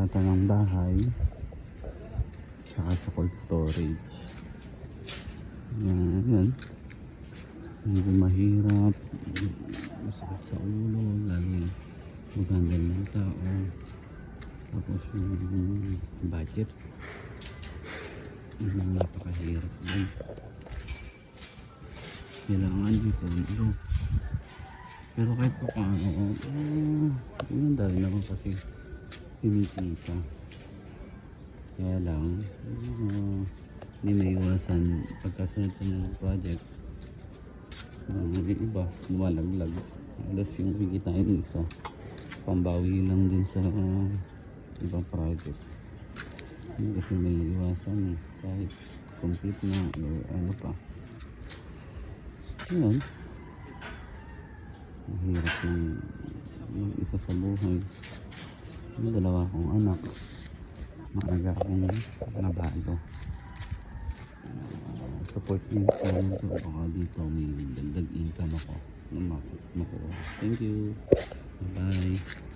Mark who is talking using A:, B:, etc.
A: kontrata ng bahay saka sa cold storage. Yan. Medyo mahirap, masakit sa ulo, lalo yung maghandal ng tao. Tapos yung budget, yun ang napakahirap din. Kailangan dito ito. Pero kahit pa paano, yun dahil naman kasi kumikita. Kaya lang, hindi may iwasan pagkasunod sa mga project. Yung iba, lumalaglag. Alas yung kikitain ng isa, pambawi lang din sa ibang project. Hindi kasi may iwasan eh. Kahit complete na o ano pa. Yun. Mahirap yung isa sa buhay. Yung dalawa kong anak. Maaga akong nabalo. Support nyo channel ko. Baka dito may dagdag income ako. Makuha. Thank you. Bye bye.